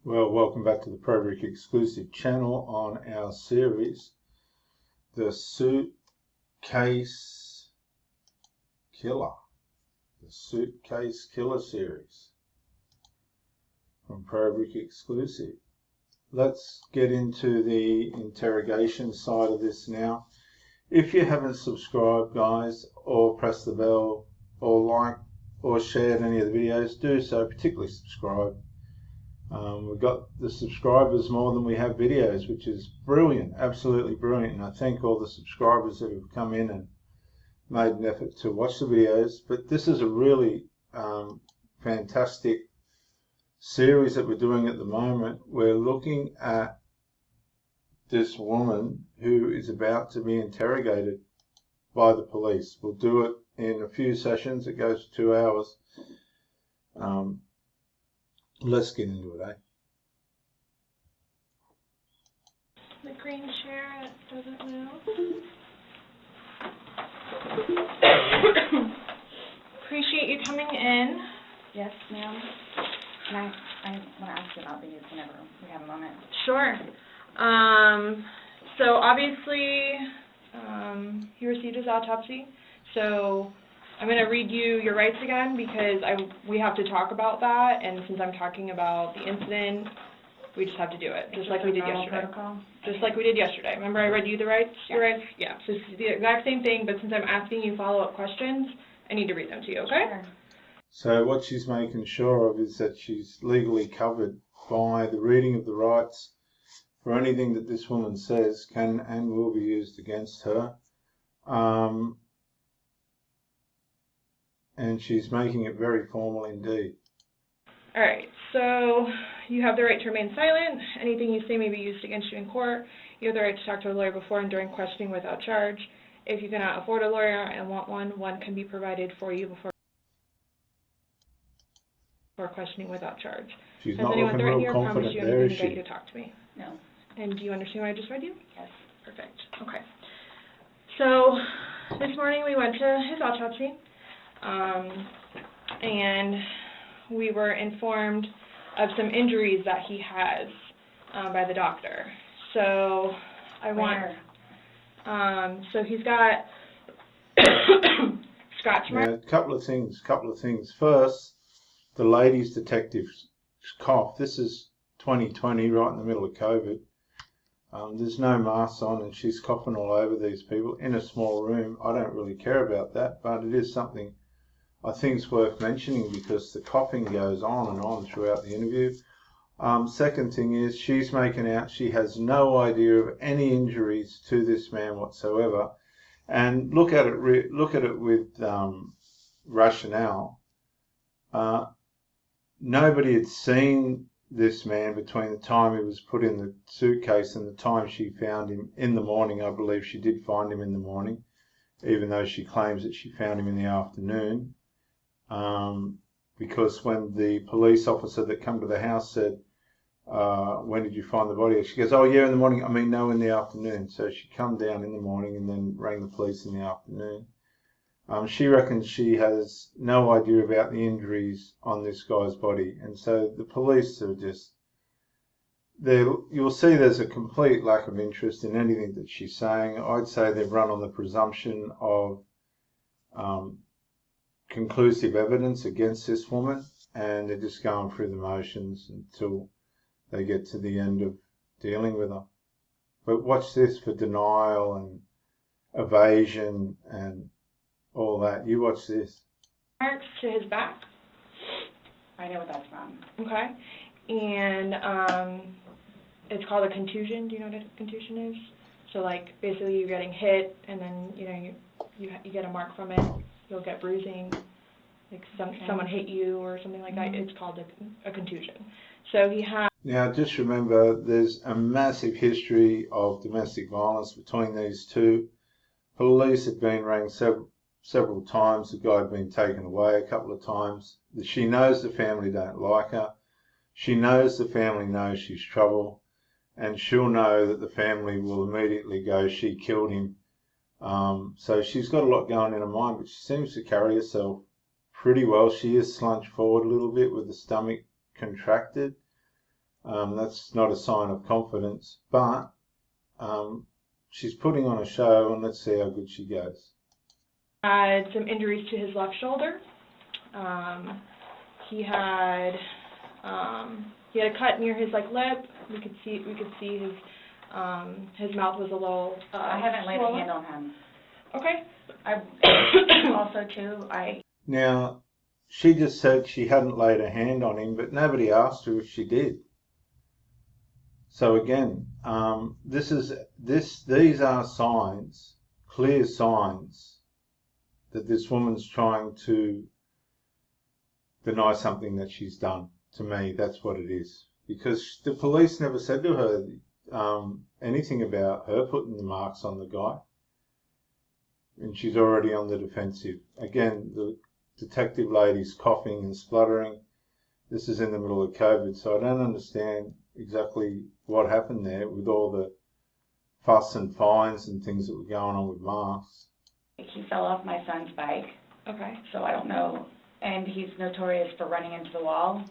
Well, welcome back to the ProBrick exclusive channel on our series, the Suitcase Killer. The Suitcase Killer series from ProBrick exclusive. Let's get into the interrogation side of this now. If you haven't subscribed, guys, or pressed the bell, or liked or shared any of the videos, do so, particularly subscribe. We've got the subscribers more than we have videos, which is brilliant, absolutely brilliant. And I thank all the subscribers that have come in and made an effort to watch the videos. But this is a really fantastic series that we're doing at the moment. We're looking at this woman who is about to be interrogated by the police. We'll do it in a few sessions. It goes 2 hours. Let's get into it, eh? The green chair doesn't move. Appreciate you coming in. Yes, ma'am. And I want to ask you about these whenever we have a moment. Sure. So obviously, he received his autopsy. So I'm going to read you your rights again because we have to talk about that. And since I'm talking about the incident, we just have to do it, just like we did yesterday. Protocol? Just like we did yesterday. Remember I read you the rights? Your rights? Yeah. So it's the exact same thing, but since I'm asking you follow-up questions, I need to read them to you, okay? Sure. So what she's making sure of is that she's legally covered by the reading of the rights for anything that this woman says can and will be used against her. And she's making it very formal indeed. All right, so you have the right to remain silent. Anything you say may be used against you in court. You have the right to talk to a lawyer before and during questioning without charge. If you cannot afford a lawyer and want one can be provided for you before questioning without charge. She's Has not anyone looking threatened you real or promised confident you there, anything is to get she? you to talk to me? No. And do you understand what I just read you? Yes. Perfect. Okay. So this morning we went to his autopsy, and we were informed of some injuries that he has by the doctor. So so he's got scratch marks. Now, a couple of things. First, the ladies detective's cough. This is 2020, right in the middle of COVID. There's no masks on and she's coughing all over these people in a small room. I don't really care about that, but it is something I think is worth mentioning because the coughing goes on and on throughout the interview. Second thing is she's making out she has no idea of any injuries to this man whatsoever. And look at it with rationale. Nobody had seen this man between the time he was put in the suitcase and the time she found him in the morning. I believe she did find him in the morning, even though she claims that she found him in the afternoon. Because when the police officer that came to the house said, when did you find the body? She goes, oh yeah, in the morning. I mean, no, in the afternoon. So she come down in the morning and then rang the police in the afternoon. She reckons she has no idea about the injuries on this guy's body. And so the police are just, you'll see there's a complete lack of interest in anything that she's saying. I'd say they've run on the presumption of conclusive evidence against this woman, and they're just going through the motions until they get to the end of dealing with her. But watch this for denial and evasion and all that. You watch this. Marks to his back. I know what that's from. Okay. And it's called a contusion. Do you know what a contusion is? So like basically you're getting hit and then you get a mark from it. You'll get bruising. Like someone hit you or something like that. It's called a contusion. So he has. Now just remember there's a massive history of domestic violence between these two. Police had been rang several times. The guy had been taken away a couple of times. She knows the family don't like her. She knows the family knows she's trouble, and she'll know that the family will immediately go, she killed him. So she's got a lot going in her mind, but she seems to carry herself pretty well. She is slunched forward a little bit with the stomach contracted. That's not a sign of confidence, but she's putting on a show, and let's see how good she goes. Had some injuries to his left shoulder. He had a cut near his lip. We could see his mouth was a little I haven't laid a hand on him. Okay. Also too, Now, she just said she hadn't laid a hand on him, but nobody asked her if she did. So again, these are signs, clear signs, that this woman's trying to deny something that she's done. To me, that's what it is. Because the police never said to her anything about her putting the marks on the guy. And she's already on the defensive. Again, the detective lady's coughing and spluttering. This is in the middle of COVID, so I don't understand exactly what happened there with all the fuss and fines and things that were going on with masks. he fell off my son's bike, Okay. so I don't know. And he's notorious for running into the wall.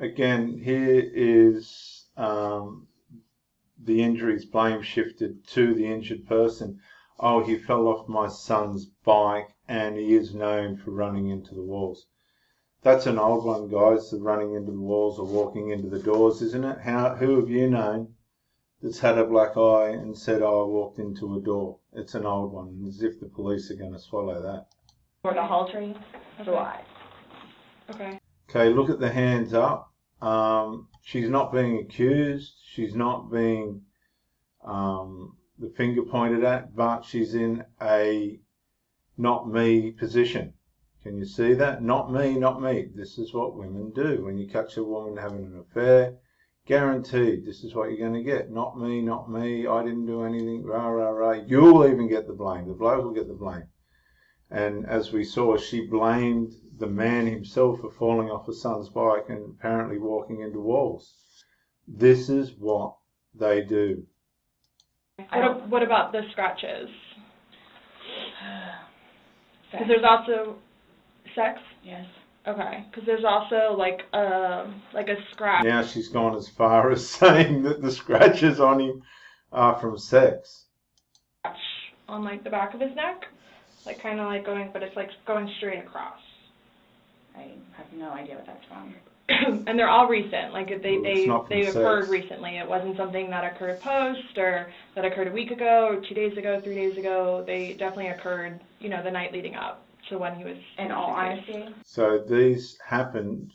Again, here is the injuries blame shifted to the injured person. Oh, he fell off my son's bike and he is known for running into the walls. That's an old one, guys, the running into the walls or walking into the doors, isn't it? Who have you known that's had a black eye and said, oh, I walked into a door? It's an old one, as if the police are going to swallow that. Or the haltery, so I. Okay. Okay, look at the hands up. She's not being accused. She's not being the finger pointed at, but she's in a not me position. Can you see that? Not me, not me. This is what women do. When you catch a woman having an affair, guaranteed this is what you're going to get. Not me, not me. I didn't do anything. Rah, rah, rah. You'll even get the blame. The bloke will get the blame. And as we saw, she blamed the man himself for falling off her son's bike and apparently walking into walls. This is what they do. What about the scratches? Because there's also sex. Yes. Okay. Because there's also like a scratch. Now she's gone as far as saying that the scratches on him are from sex. On like the back of his neck, like kind of like going, but it's like going straight across. I have no idea what that's from. And they're all recent. Like they occurred sex. recently. It wasn't something that occurred post or that occurred a week ago or 2 days ago, 3 days ago. They definitely occurred, the night leading up to when he was. In all honesty. So these happened.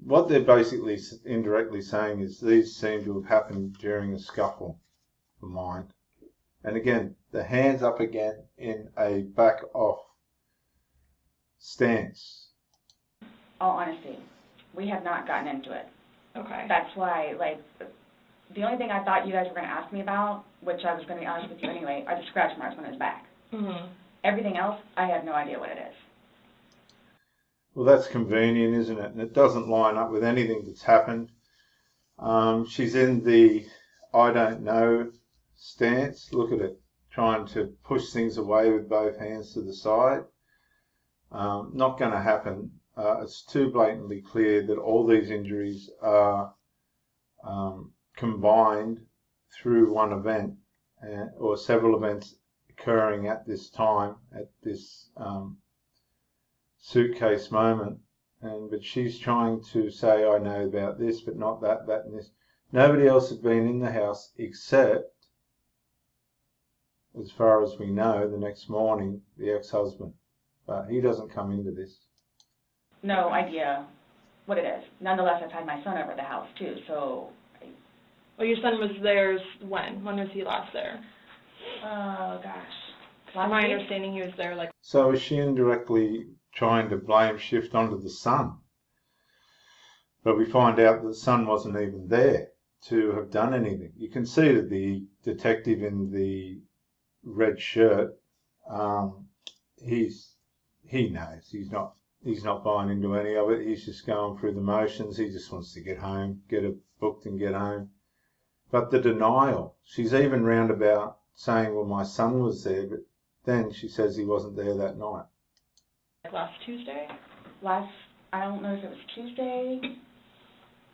What they're basically indirectly saying is these seem to have happened during a scuffle for mine. And again, the hands up again in a back off stance. All honesty, we have not gotten into it. Okay. That's why, the only thing I thought you guys were going to ask me about, which I was going to be honest with you anyway, are the scratch marks on his back. Mhm. Everything else, I have no idea what it is. Well, that's convenient, isn't it? And it doesn't line up with anything that's happened. She's in the I don't know stance. Look at it, trying to push things away with both hands to the side. Not going to happen. It's too blatantly clear that all these injuries are combined through one event or several events occurring at this time, at this suitcase moment. But she's trying to say, I know about this, but not that, that, and this. Nobody else had been in the house except, as far as we know, the next morning, the ex-husband. But he doesn't come into this. No idea what it is. Nonetheless, I've had my son over the house too, so. Well, your son was there when? When was he last there? Oh gosh. From my understanding, he was there like. So is she indirectly trying to blame shift onto the son? But we find out that the son wasn't even there to have done anything. You can see that the detective in the red shirt, he knows he's not buying into any of it. He's just going through the motions. He just wants to get home, get it booked and get home. But the denial, she's even roundabout saying, well, my son was there, but then she says he wasn't there that night. Last Tuesday? I don't know if it was Tuesday.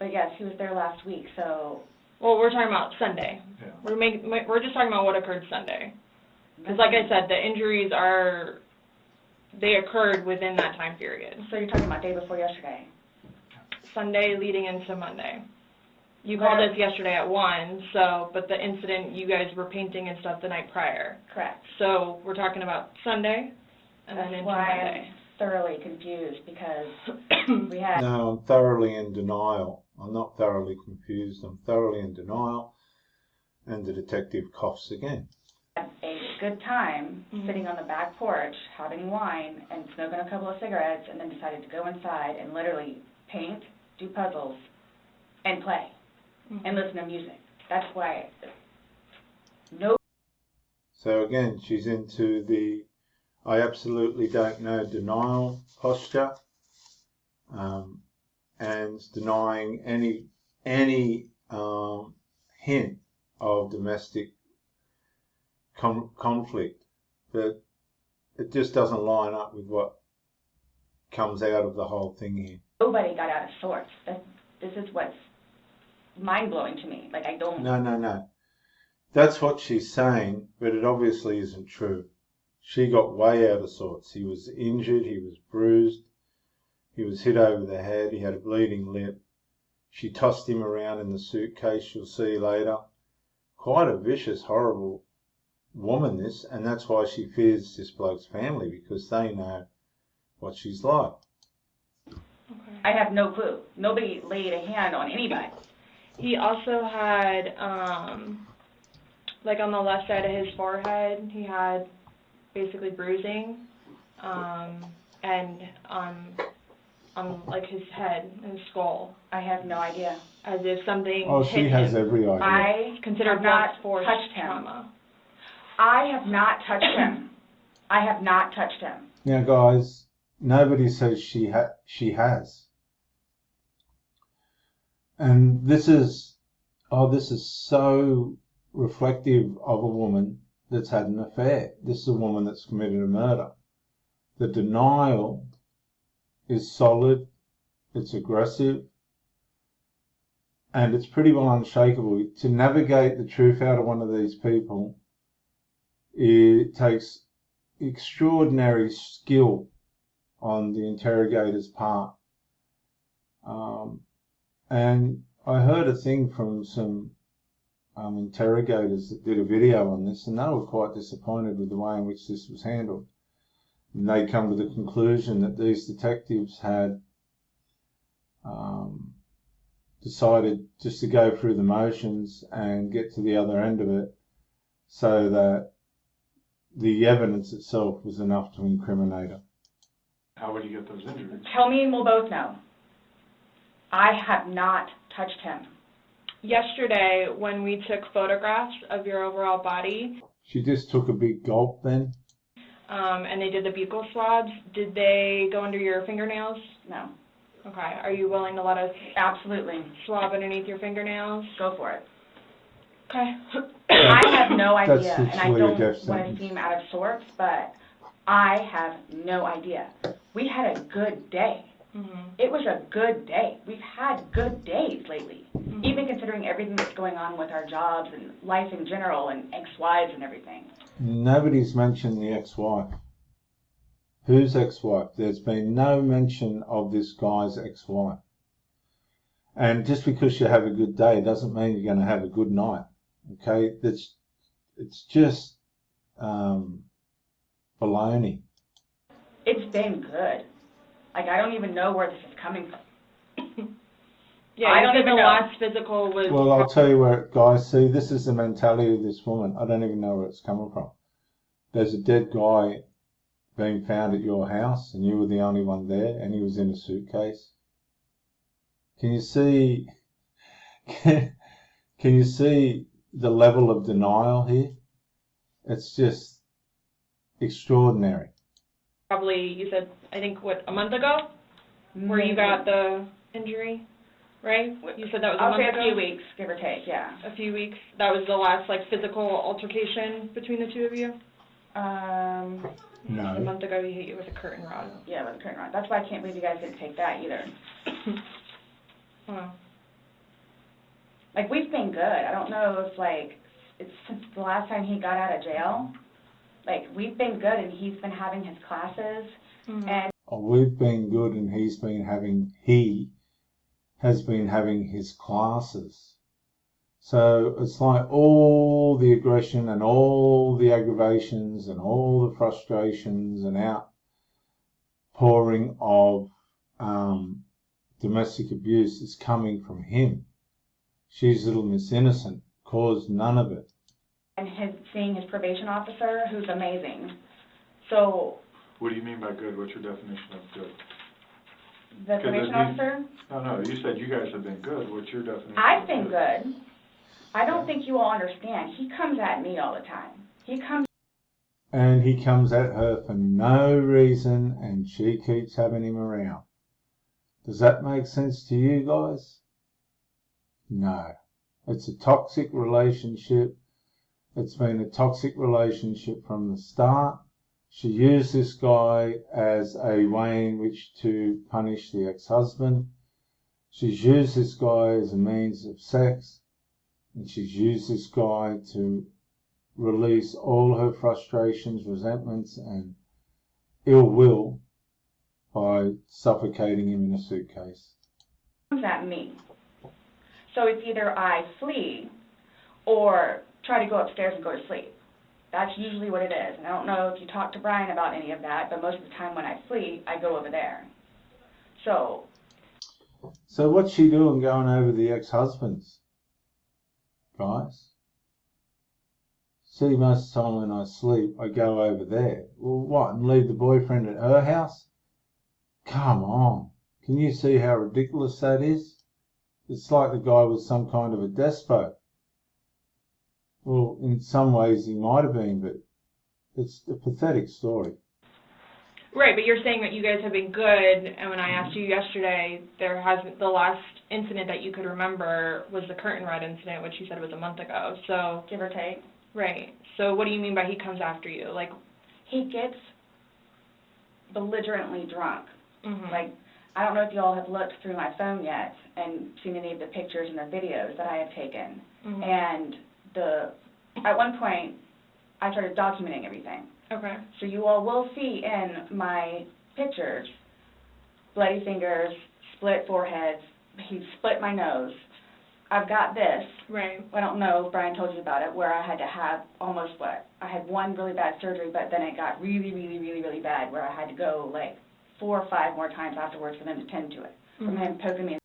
But yes, he was there last week, so. Well, we're talking about Sunday. Yeah. We're just talking about what occurred Sunday. Because like I said, the injuries they occurred within that time period. So you're talking about day before yesterday? Sunday leading into Monday. You called us yesterday at 1, but the incident, you guys were painting and stuff the night prior. Correct. So we're talking about Sunday and then into Monday. I'm thoroughly confused because we had... No, I'm thoroughly in denial. I'm not thoroughly confused. I'm thoroughly in denial. And the detective coughs again. a good time sitting on the back porch, having wine, and smoking a couple of cigarettes, and then decided to go inside and literally paint, do puzzles, and play, and listen to music. That's why, no. So again, she's into the I absolutely don't know denial posture, and denying any hint of domestic conflict. But it just doesn't line up with what comes out of the whole thing here. Nobody got out of sorts. This is what's mind-blowing to me. Like, I don't... No. That's what she's saying, but it obviously isn't true. She got way out of sorts. He was injured, he was bruised, he was hit over the head, he had a bleeding lip. She tossed him around in the suitcase, you'll see later. Quite a vicious, horrible woman, this, and that's why she fears this bloke's family, because they know what she's like. Okay. I have no clue. Nobody laid a hand on anybody. He also had, like on the left side of his forehead, he had basically bruising, and on like his head and skull. I have no idea. As if something Oh, she hit has him. every idea. I Considered have not force touched him. trauma. I have not touched him. I have not touched him. Now, guys, nobody says she has. And this is so reflective of a woman that's had an affair. This is a woman that's committed a murder. The denial is solid, it's aggressive, and it's pretty well unshakable. To navigate the truth out of one of these people, it takes extraordinary skill on the interrogator's part. And I heard a thing from some interrogators that did a video on this, and they were quite disappointed with the way in which this was handled. And they come to the conclusion that these detectives had decided just to go through the motions and get to the other end of it, so that the evidence itself was enough to incriminate her. How would you get those injuries? Tell me and we'll both know. I have not touched him. Yesterday, when we took photographs of your overall body, She just took a big gulp then. and they did the buccal swabs, did they go under your fingernails? No. Okay. Are you willing to let us Absolutely. swab underneath your fingernails? Go for it. Okay. I have no That's idea, and I literally a don't death want to sentence. seem out of sorts, but I have no idea. We had a good day. It was a good day. We've had good days lately, even considering everything that's going on with our jobs and life in general and ex-wives and everything. Nobody's mentioned the ex-wife. Whose ex-wife? There's been no mention of this guy's ex-wife. And just because you have a good day doesn't mean you're going to have a good night. Okay? It's just baloney. It's been good. Like, I don't even know where this is coming from. Yeah, I don't you said even the know. last physical was... Well, I'll tell you where, guys, see, this is the mentality of this woman. I don't even know where it's coming from. There's a dead guy being found at your house, and you were the only one there, and he was in a suitcase. Can you see... Can you see the level of denial here? It's just extraordinary. Probably, you said, I think, what, a month ago? Where you got the injury, right? You said that was a I'll month say ago? a few weeks, give or take, yeah. A few weeks. That was the last, like, physical altercation between the two of you? No. A month ago he hit you with a curtain rod. Yeah, with the curtain rod. That's why I can't believe you guys didn't take that either. Wow. Like, we've been good. I don't know if, like, it's since the last time he got out of jail. Like, we've been good, and he's been having his classes, and... Oh, we've been good, and he has been having his classes. So it's like all the aggression and all the aggravations and all the frustrations and outpouring of domestic abuse is coming from him. She's little Miss Innocent caused none of it. And seeing his probation officer, who's amazing. So... What do you mean by good? What's your definition of good? The probation officer? No, you said you guys have been good. What's your definition? I've been good. I don't think you all understand. He comes at me all the time. And he comes at her for no reason, and she keeps having him around. Does that make sense to you guys? No. It's a toxic relationship. It's been a toxic relationship from the start. She used this guy as a way in which to punish the ex-husband. She's used this guy as a means of sex. And she's used this guy to release all her frustrations, resentments, and ill will by suffocating him in a suitcase. Comes at me. So it's either I flee or try to go upstairs and go to sleep. That's usually what it is. And I don't know if you talked to Brian about any of that, but most of the time when I flee, I go over there. So what's she doing going over the ex-husband's? Guys? See, most of the time when I sleep, I go over there. Well, what, and leave the boyfriend at her house? Come on. Can you see how ridiculous that is? It's like the guy was some kind of a despot. Well, in some ways he might have been, but it's a pathetic story. Right, but you're saying that you guys have been good, and when I asked you yesterday, the last incident that you could remember was the curtain rod incident, which you said was a month ago, so... Give or take. Right. So what do you mean by he comes after you? Like, he gets belligerently drunk. Mm-hmm. Like, I don't know if you all have looked through my phone yet and seen any of the pictures and the videos that I have taken. Mm-hmm. And at one point, I started documenting everything. Okay. So you all will see in my pictures bloody fingers, split foreheads, he split my nose. I've got this. Right. I don't know if Brian told you about it, where I had to have I had one really bad surgery, but then it got really, really, really, really bad, where I had to go like 4 or 5 more times afterwards for them to tend to it, from him poking me.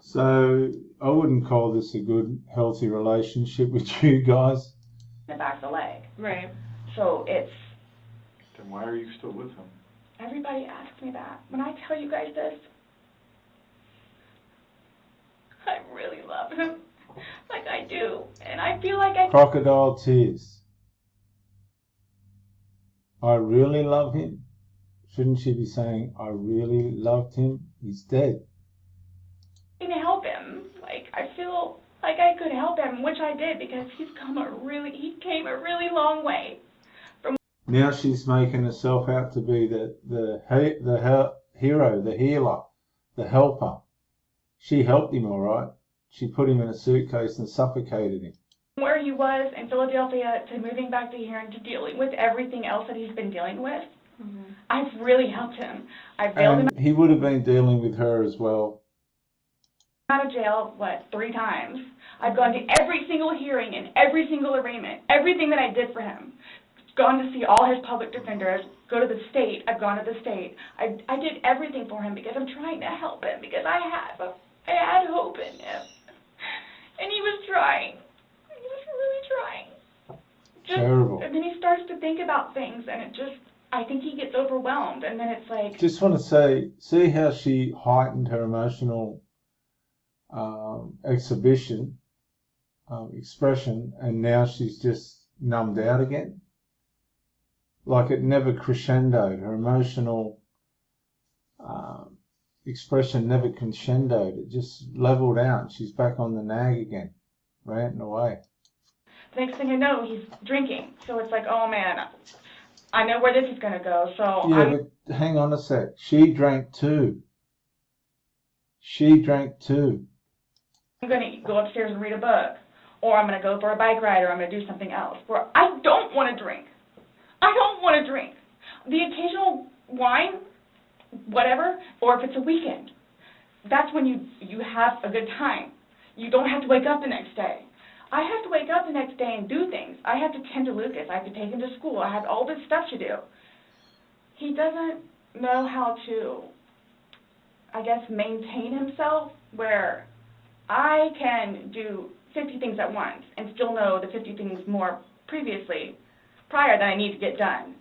So I wouldn't call this a good, healthy relationship with you guys. In the back of the leg. Right. So it's... Then why are you still with him? Everybody asks me that. When I tell you guys this, I really love him. Like I do. And I feel like Crocodile tears. I really love him. Shouldn't she be saying, I really loved him? He's dead. I can help him. Like, I feel like I could help him, which I did, because he came a really long way. Now she's making herself out to be the hero, the healer, the helper. She helped him, all right. She put him in a suitcase and suffocated him. Where he was in Philadelphia to moving back to here and to dealing with everything else that he's been dealing with, I've really helped him. I bailed him. He would have been dealing with her as well. Out of jail, 3 times. I've gone to every single hearing and every single arraignment, everything that I did for him. Gone to see all his public defenders, go to the state. I've gone to the state. I did everything for him because I'm trying to help him, because I had hope in him. And he was trying. He was really trying. Terrible. And then he starts to think about things, and I think he gets overwhelmed, and then it's like... Just want to say, see how she heightened her emotional expression, and now she's just numbed out again? Like it never crescendoed. Her emotional expression never crescendoed. It just leveled out. She's back on the nag again, ranting away. The next thing I know, he's drinking. So it's like, oh man, I know where this is going to go. So yeah, but hang on a sec. She drank too. She drank too. I'm going to go upstairs and read a book, or I'm going to go for a bike ride, or I'm going to do something else, where I don't want to drink. I don't want to drink. The occasional wine, whatever, or if it's a weekend, that's when you have a good time. You don't have to wake up the next day. I have to wake up the next day and do things. I have to tend to Lucas. I have to take him to school. I have all this stuff to do. He doesn't know how to, I guess, maintain himself, where I can do 50 things at once and still know the 50 things more prior that I need to get done.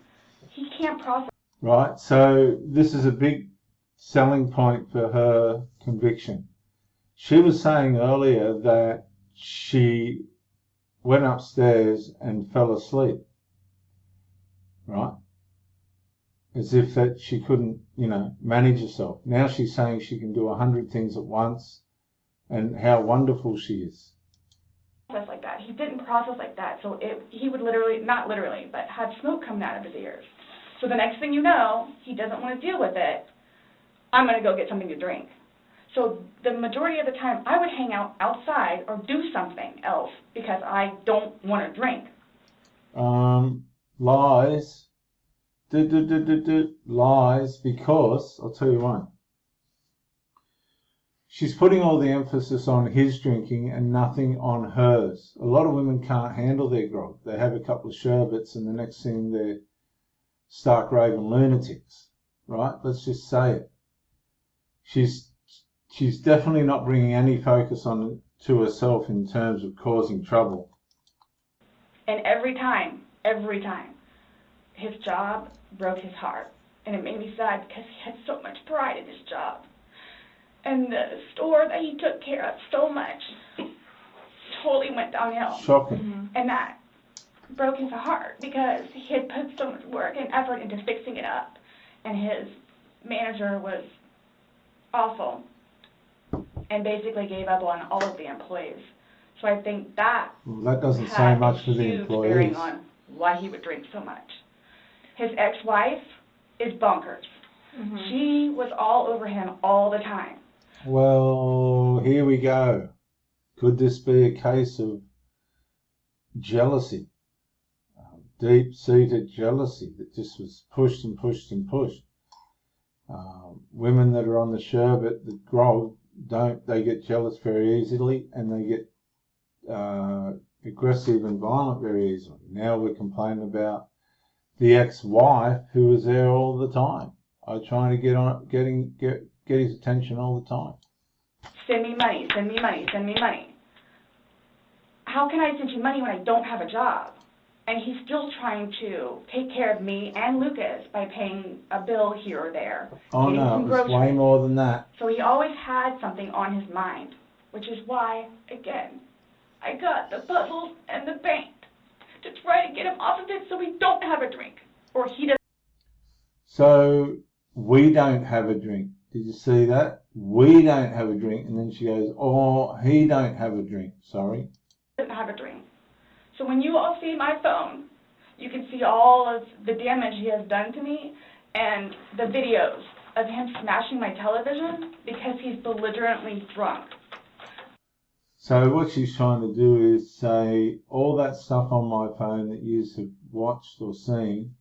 He can't process. Right, so this is a big selling point for her conviction. She was saying earlier that she went upstairs and fell asleep, right? As if that she couldn't, manage herself. Now she's saying she can do 100 things at once and how wonderful she is. Like that. He didn't process like that, so he would literally, not literally, but have smoke coming out of his ears. So the next thing you know, he doesn't want to deal with it. I'm going to go get something to drink. So the majority of the time, I would hang out outside or do something else because I don't want to drink. Lies. Lies, because, I'll tell you why. She's putting all the emphasis on his drinking and nothing on hers. A lot of women can't handle their grog. They have a couple of sherbets and the next thing they're stark raving lunatics, right? Let's just say it. She's definitely not bringing any focus on to herself in terms of causing trouble. And every time, his job broke his heart. And it made me sad because he had so much pride in his job. And the store that he took care of so much totally went downhill. Shocking. Mm-hmm. And that broke his heart because he had put so much work and effort into fixing it up. And his manager was awful and basically gave up on all of the employees. So I think that doesn't say much for the huge employees. bearing on why he would drink so much. His ex-wife is bonkers. Mm-hmm. She was all over him all the time. Well, here we go. Could this be a case of jealousy? Deep-seated jealousy that just was pushed and pushed and pushed. Women that are on the sherbet, the grog, they get jealous very easily and they get aggressive and violent very easily. Now we're complaining about the ex-wife who was there all the time. Trying to get his attention all the time. Send me money, send me money, send me money. How can I send you money when I don't have a job? And he's still trying to take care of me and Lucas by paying a bill here or there. Oh no, it's way more than that. So he always had something on his mind, which is why, again, I got the puzzles and the paint to try to get him off of it so we don't have a drink, or he doesn't. So we don't have a drink. Did you see that? We don't have a drink, and then she goes, "Oh, he don't have a drink." Sorry. Doesn't have a drink. So when you all see my phone, you can see all of the damage he has done to me and the videos of him smashing my television because he's belligerently drunk. So what she's trying to do is say all that stuff on my phone that you have watched or seen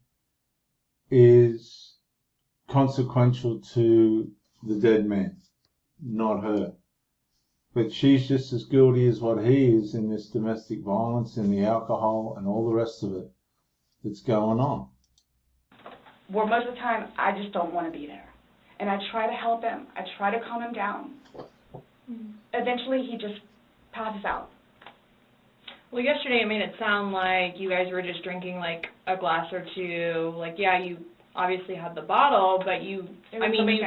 is consequential to the dead man, not her. But she's just as guilty as what he is in this domestic violence and the alcohol and all the rest of it that's going on. Well, most of the time, I just don't want to be there. And I try to help him. I try to calm him down. Eventually, he just passes out. Well, yesterday it made it sound like you guys were just drinking like a glass or two. Like, yeah, you obviously had the bottle, but you told me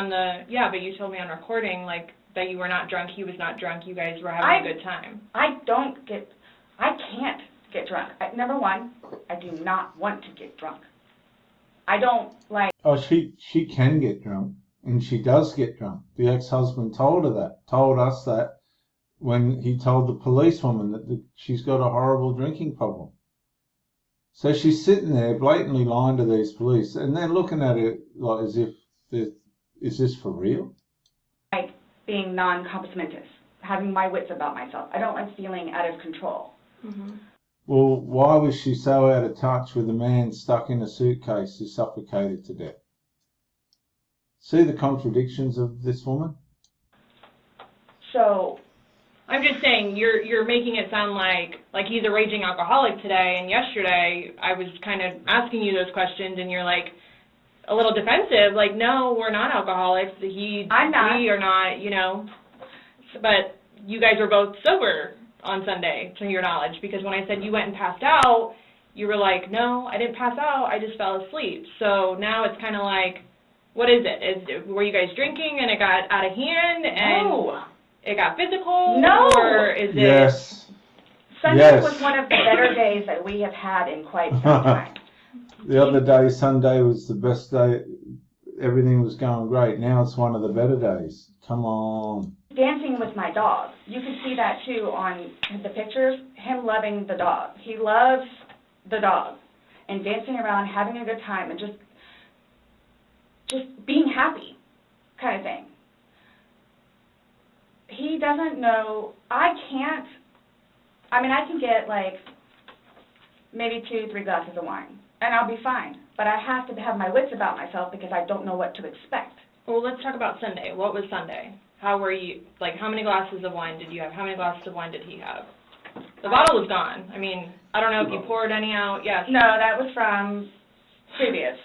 on recording, like, that you were not drunk, he was not drunk, you guys were having a good time. I can't get drunk. Number one, I do not want to get drunk. I don't like... Oh, she can get drunk, and she does get drunk. The ex-husband told us that when he told the policewoman that she's got a horrible drinking problem. So she's sitting there blatantly lying to these police, and they're looking at it like as if, is this for real? Like being non-compos mentis. having my wits about myself. I don't like feeling out of control. Mm-hmm. Well, why was she so out of touch with a man stuck in a suitcase who suffocated to death? See the contradictions of this woman? So, I'm just saying, you're making it sound like he's a raging alcoholic today, and yesterday I was kind of asking you those questions, and you're like a little defensive, like, no, we're not alcoholics. I'm not. We are not, you know. But you guys were both sober on Sunday, to your knowledge, because when I said you went and passed out, you were like, no, I didn't pass out, I just fell asleep. So now it's kind of like, what is it? Were you guys drinking and it got out of hand and no. it got physical? No. Or is it? Yes. Sunday Yes. was one of the better days that we have had in quite some time. The other day, Sunday, was the best day. Everything was going great. Now it's one of the better days. Come on. Dancing with my dog. You can see that too on the pictures, him loving the dog. He loves the dog and dancing around, having a good time, and just being happy kind of thing. He doesn't know, I can get like maybe 2-3 glasses of wine and I'll be fine, but I have to have my wits about myself because I don't know what to expect. Well, let's talk about Sunday. What was Sunday? How were you, like, how many glasses of wine did you have? How many glasses of wine did he have? The bottle was gone. I mean, I don't know if you poured any out. Yes. No, that was from previous.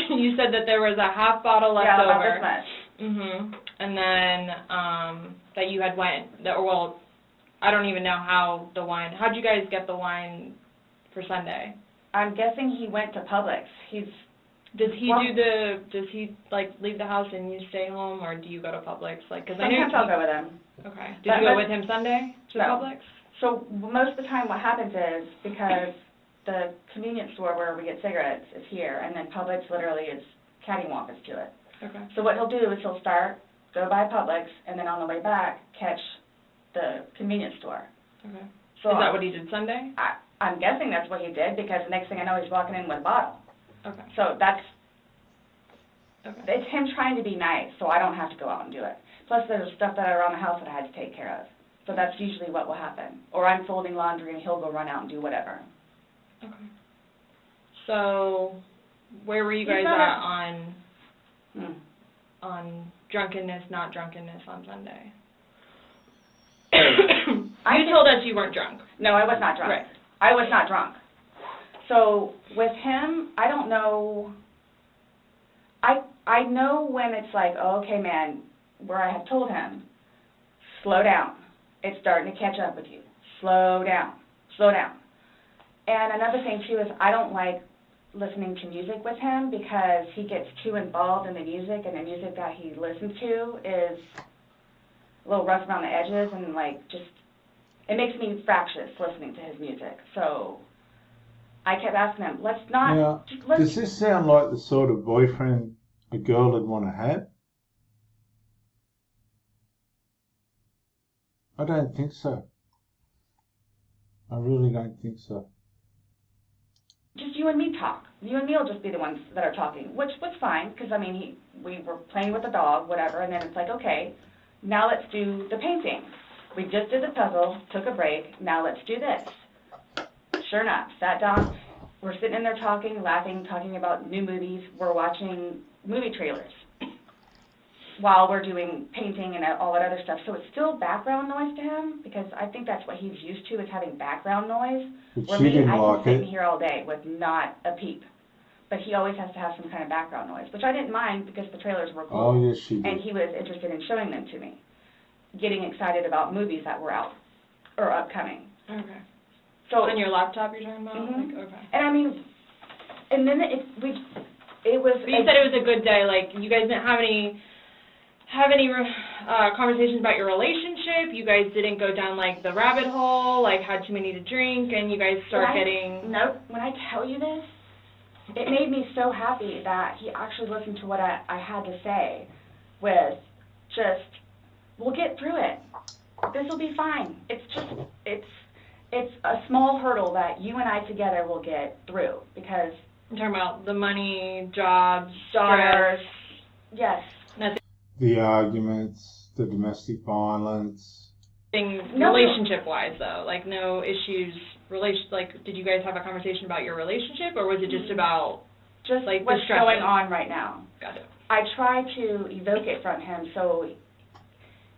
You said that there was a half bottle left Yeah, over. about this much. Mhm. And then that you had well, I don't even know how the wine. How'd you guys get the wine for Sunday? I'm guessing he went to Publix. Does he like leave the house and you stay home, or do you go to Publix? Like, cause I know Sometimes I'll go with him. Okay. Did you go with him Sunday to No. Publix? So most of the time what happens is, because the convenience store where we get cigarettes is here, and then Publix literally is cattywampus to it. Okay. So what he'll do is he'll start, go by Publix, and then on the way back, catch the convenience store. Okay. So Is that what he did Sunday? I'm guessing that's what he did, because the next thing I know, he's walking in with a bottle. Okay. So Okay. it's him trying to be nice, so I don't have to go out and do it. Plus, there's stuff that are around the house that I had to take care of. So that's usually what will happen. Or I'm folding laundry and he'll go run out and do whatever. Okay. So, where were you He's guys not at on drunkenness, not drunkenness on Sunday? You told us you weren't drunk. No, I was not drunk. Right. I was not drunk. So with him, I don't know. I know when it's like, oh, okay, man, where I have told him, slow down. It's starting to catch up with you. Slow down. Slow down. And another thing, too, is I don't like listening to music with him because he gets too involved in the music, and the music that he listens to is a little rough around the edges, and, like, just, it makes me fractious listening to his music. So I kept asking him, let's not, Now, let's, does this sound like the sort of boyfriend a girl would want to have? I don't think so. I really don't think so. just you and me talk. You and me will just be the ones that are talking, which was fine, because, I mean, we were playing with the dog, whatever, and then it's like, okay, now let's do the painting. We just did the puzzle, took a break, now let's do this. Sure enough, sat down, we're sitting in there talking, laughing, talking about new movies, we're watching movie trailers while we're doing painting and all that other stuff. So it's still background noise to him, because I think that's what he's used to, is having background noise. But Where she me, didn't I like can sit it. here all day with not a peep. But he always has to have some kind of background noise, which I didn't mind because the trailers were cool. Oh, yes, she And did. he was interested in showing them to me, getting excited about movies that were out or upcoming. Okay. So, On your laptop you're talking about? Mhm. Like, okay. and I mean, and then it was. But you said it was a good day, like, you guys didn't have any conversations about your relationship, you guys didn't go down, like, the rabbit hole, like, had too many to drink, and you guys start getting... Nope. When I tell you this, it made me so happy that he actually listened to what I had to say with just, we'll get through it. This will be fine. It's just, it's a small hurdle that you and I together will get through, because... I'm talking about the money, jobs, daughters, stress. yes. The arguments, the domestic violence, No. relationship-wise, though? Like, no issues, like, did you guys have a conversation about your relationship, or was it just about, Just like, what's distressing? going on right now. Got it. I try to evoke it from him so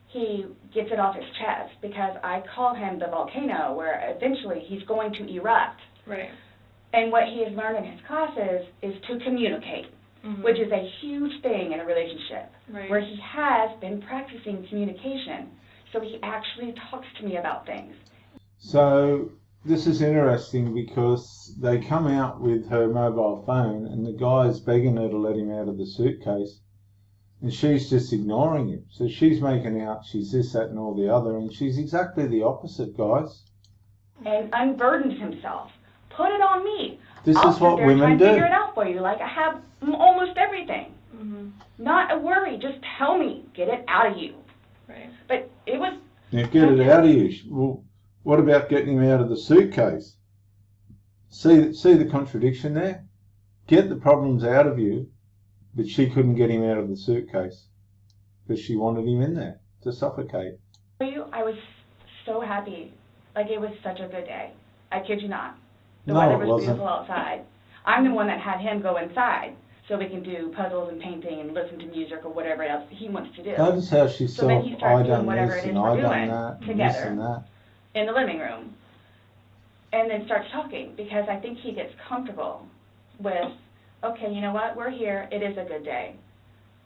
he gets it off his chest, because I call him the volcano where eventually he's going to erupt. Right. And what he has learned in his classes is to communicate, Mm-hmm. which is a huge thing in a relationship, Right. where he has been practicing communication. So he actually talks to me about things. So this is interesting because they come out with her mobile phone and the guy's begging her to let him out of the suitcase, and she's just ignoring him. So she's making out she's this, that and all the other, and she's exactly the opposite, guys. And unburdened himself. Put it on me. This I'll is what sit there and try women and do. figure it out for you. Like, I have almost everything. Mm-hmm. Not a worry. Just tell me. Get it out of you. Right. But it was... Now get it out of you. Well, what about getting him out of the suitcase? See the contradiction there? Get the problems out of you, but she couldn't get him out of the suitcase because she wanted him in there to suffocate. I was so happy. Like, it was such a good day. I kid you not. The No, weather it was wasn't. beautiful outside. I'm the one that had him go inside so we can do puzzles and painting and listen to music or whatever else he wants to do Notice how she So then saw, he starts I doing done whatever this it is and we're I done doing that and this together. and that. in the living room, and then starts talking, because I think he gets comfortable with, okay, you know what, we're here, it is a good day.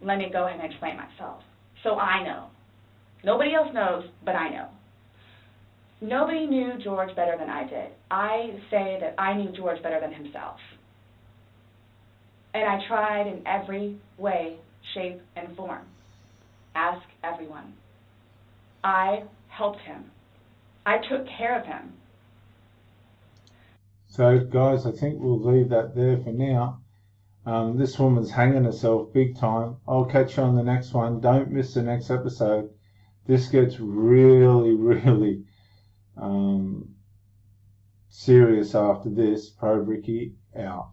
Let me go ahead and explain myself. So I know. Nobody else knows, but I know. Nobody knew George better than I did. I say that I knew George better than himself. And I tried in every way, shape, and form. Ask everyone. I helped him. I took care of him. So guys, I think we'll leave that there for now. This woman's hanging herself big time. I'll catch you on the next one. Don't miss the next episode. This gets really, really serious after this. Pro Ricky out.